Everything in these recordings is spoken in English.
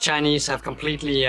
Chinese have completely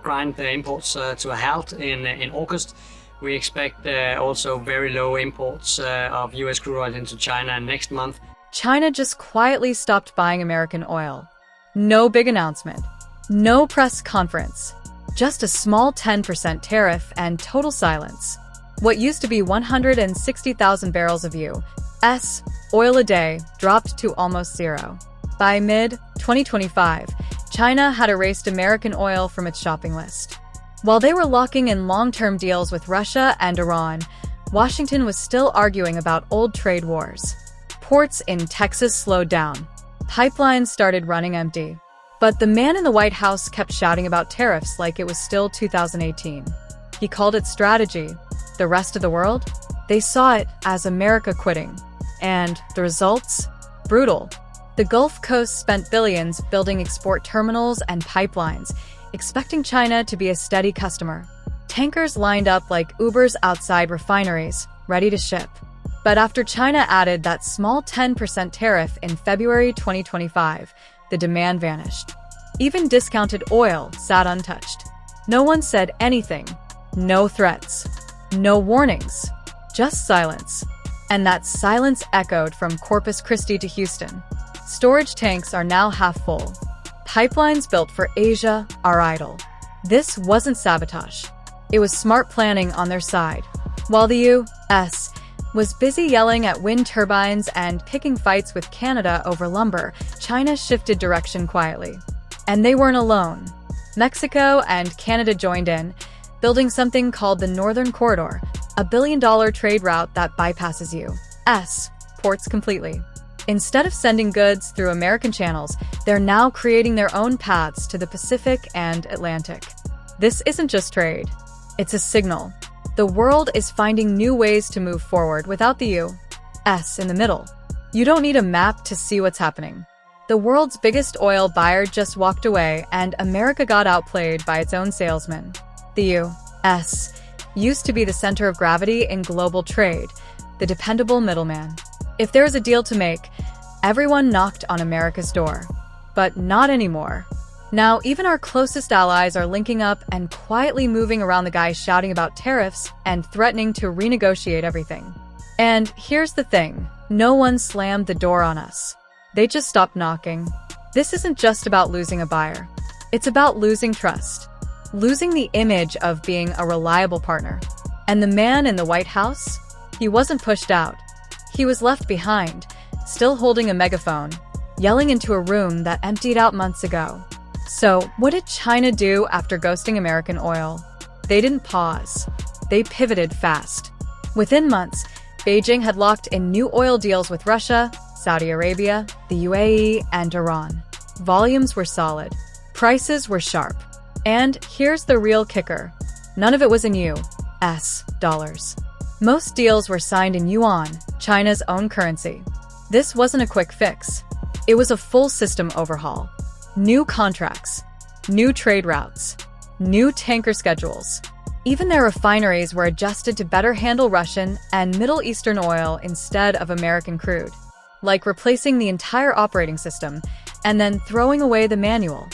grind the imports to a halt in August. We expect also very low imports of US crude oil into China next month. China just quietly stopped buying American oil. No big announcement. No press conference. Just a small 10% tariff and total silence. What used to be 160,000 barrels of U.S. oil a day dropped to almost zero. By mid-2025, China had erased American oil from its shopping list. While they were locking in long-term deals with Russia and Iran, Washington was still arguing about old trade wars. Ports in Texas slowed down. Pipelines started running empty. But the man in the White House kept shouting about tariffs like it was still 2018. He called it strategy. The rest of the world? They saw it as America quitting. And the results? Brutal. The Gulf Coast spent billions building export terminals and pipelines, expecting China to be a steady customer. Tankers lined up like Ubers outside refineries, ready to ship. But after China added that small 10% tariff in February 2025, the demand vanished. Even discounted oil sat untouched. No one said anything. No threats. No warnings. Just silence. And that silence echoed from Corpus Christi to Houston. Storage tanks are now half full. Pipelines built for Asia are idle. This wasn't sabotage. It was smart planning on their side. While the U.S. was busy yelling at wind turbines and picking fights with Canada over lumber, China shifted direction quietly. And they weren't alone. Mexico and Canada joined in, building something called the Northern Corridor, a billion-dollar trade route that bypasses U.S. ports completely. Instead of sending goods through American channels, they're now creating their own paths to the Pacific and Atlantic. This isn't just trade. It's a signal. The world is finding new ways to move forward without the U.S. in the middle. You don't need a map to see what's happening. The world's biggest oil buyer just walked away, and America got outplayed by its own salesman. The U.S. used to be the center of gravity in global trade, the dependable middleman. If there was a deal to make, everyone knocked on America's door. But not anymore. Now, even our closest allies are linking up and quietly moving around the guy shouting about tariffs and threatening to renegotiate everything. And here's the thing, no one slammed the door on us. They just stopped knocking. This isn't just about losing a buyer. It's about losing trust. Losing the image of being a reliable partner. And the man in the White House? He wasn't pushed out. He was left behind, still holding a megaphone, yelling into a room that emptied out months ago. So, what did China do after ghosting American oil? They didn't pause. They pivoted fast. Within months, Beijing had locked in new oil deals with Russia, Saudi Arabia, the UAE, and Iran. Volumes were solid. Prices were sharp. And here's the real kicker. None of it was in U.S. dollars. Most deals were signed in yuan, China's own currency. This wasn't a quick fix. It was a full system overhaul. New contracts, new trade routes, new tanker schedules. Even their refineries were adjusted to better handle Russian and Middle Eastern oil instead of American crude. Like replacing the entire operating system and then throwing away the manual.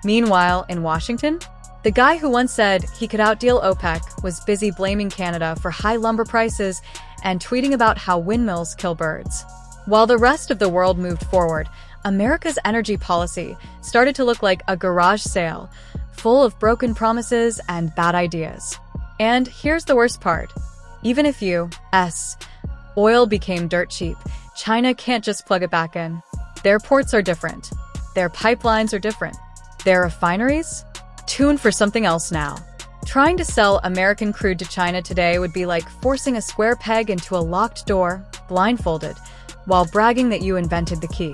Meanwhile, in Washington, the guy who once said he could outdeal OPEC was busy blaming Canada for high lumber prices and tweeting about how windmills kill birds. While the rest of the world moved forward, America's energy policy started to look like a garage sale, full of broken promises and bad ideas. And here's the worst part. Even if U.S. oil became dirt cheap, China can't just plug it back in. Their ports are different. Their pipelines are different. Their refineries? Tuned for something else now. Trying to sell American crude to China today would be like forcing a square peg into a locked door, blindfolded, while bragging that you invented the key.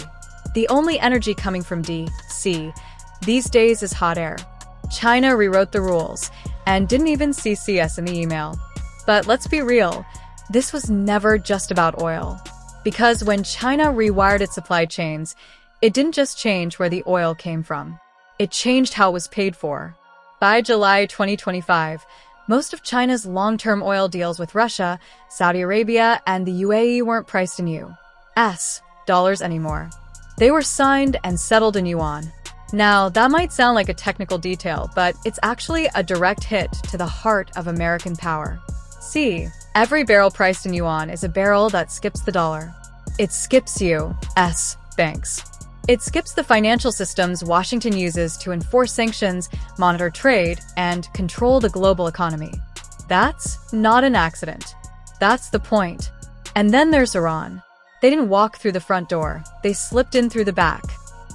The only energy coming from D.C. these days is hot air. China rewrote the rules and didn't even CC us in the email. But let's be real, this was never just about oil. Because when China rewired its supply chains, it didn't just change where the oil came from. It changed how it was paid for. By July 2025, most of China's long-term oil deals with Russia, Saudi Arabia, and the UAE weren't priced in U.S. dollars anymore. They were signed and settled in yuan. Now, that might sound like a technical detail, but it's actually a direct hit to the heart of American power. See, every barrel priced in yuan is a barrel that skips the dollar. It skips U.S. banks. It skips the financial systems Washington uses to enforce sanctions, monitor trade, and control the global economy. That's not an accident. That's the point. And then there's Iran. They didn't walk through the front door. They slipped in through the back.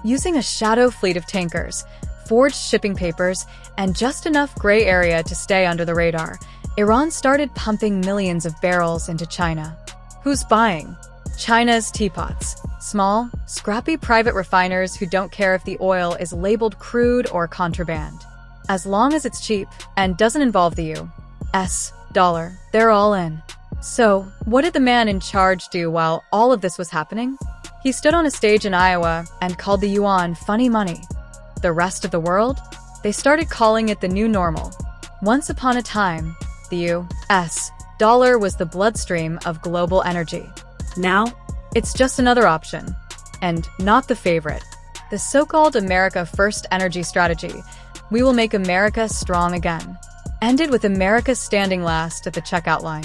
Using a shadow fleet of tankers, forged shipping papers, and just enough gray area to stay under the radar, Iran started pumping millions of barrels into China. Who's buying? China's teapots. Small, scrappy private refiners who don't care if the oil is labeled crude or contraband. As long as it's cheap and doesn't involve the U.S. dollar, they're all in. So, what did the man in charge do while all of this was happening? He stood on a stage in Iowa and called the yuan funny money. The rest of the world? They started calling it the new normal. Once upon a time, the U.S. dollar was the bloodstream of global energy. Now, it's just another option, and not the favorite. The so-called America First energy strategy, we will make America strong again, ended with America standing last at the checkout line.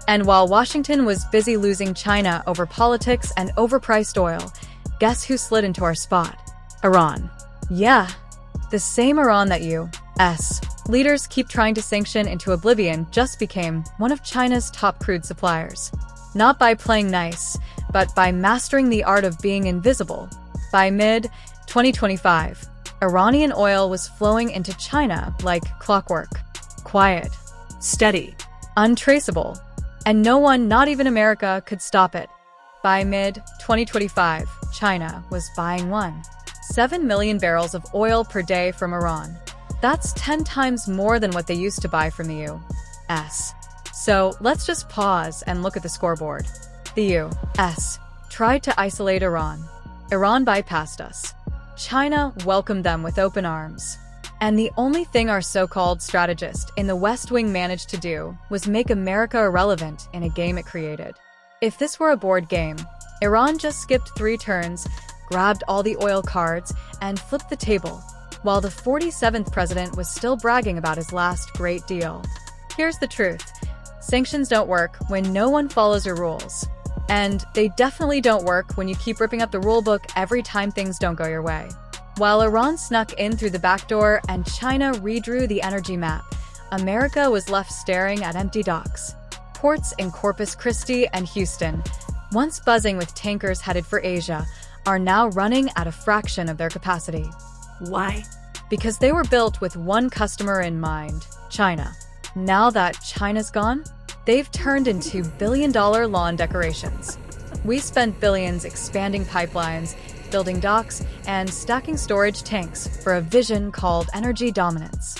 And while Washington was busy losing China over politics and overpriced oil, guess who slid into our spot? Iran. Yeah, the same Iran that U.S. leaders keep trying to sanction into oblivion just became one of China's top crude suppliers. Not by playing nice, but by mastering the art of being invisible. By mid-2025, Iranian oil was flowing into China like clockwork. Quiet, steady, untraceable. And no one, not even America, could stop it. By mid-2025, China was buying 1.7 million barrels of oil per day from Iran. That's 10 times more than what they used to buy from the U.S. So let's just pause and look at the scoreboard. The U.S. tried to isolate Iran. Iran bypassed us. China welcomed them with open arms. And the only thing our so-called strategist in the West Wing managed to do was make America irrelevant in a game it created. If this were a board game, Iran just skipped 3 turns, grabbed all the oil cards, and flipped the table, while the 47th president was still bragging about his last great deal. Here's the truth. Sanctions don't work when no one follows your rules. And they definitely don't work when you keep ripping up the rulebook every time things don't go your way. While Iran snuck in through the back door and China redrew the energy map, America was left staring at empty docks. Ports in Corpus Christi and Houston, once buzzing with tankers headed for Asia, are now running at a fraction of their capacity. Why? Because they were built with one customer in mind, China. Now that China's gone, they've turned into billion-dollar lawn decorations. We spent billions expanding pipelines, building docks, and stacking storage tanks for a vision called energy dominance.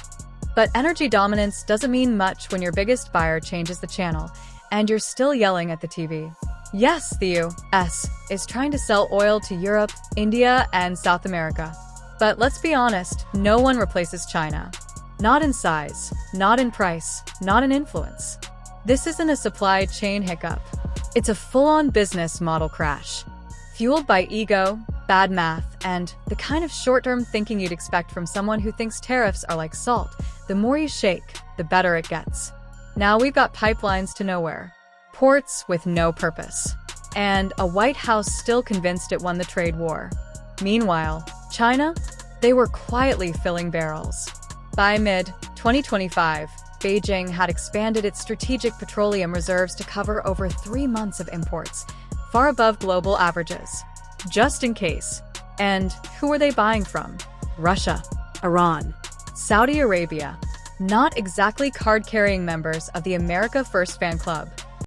But energy dominance doesn't mean much when your biggest buyer changes the channel, and you're still yelling at the TV. Yes, the U.S. is trying to sell oil to Europe, India, and South America. But let's be honest, no one replaces China. Not in size, not in price, not in influence. This isn't a supply chain hiccup. It's a full-on business model crash, fueled by ego, bad math, and the kind of short-term thinking you'd expect from someone who thinks tariffs are like salt. The more you shake, the better it gets. Now we've got pipelines to nowhere, ports with no purpose, and a White House still convinced it won the trade war. Meanwhile, China? They were quietly filling barrels. By mid-2025, Beijing had expanded its strategic petroleum reserves to cover over 3 months of imports, far above global averages. Just in case. And who are they buying from? Russia, Iran, Saudi Arabia. Not exactly card-carrying members of the America First fan club.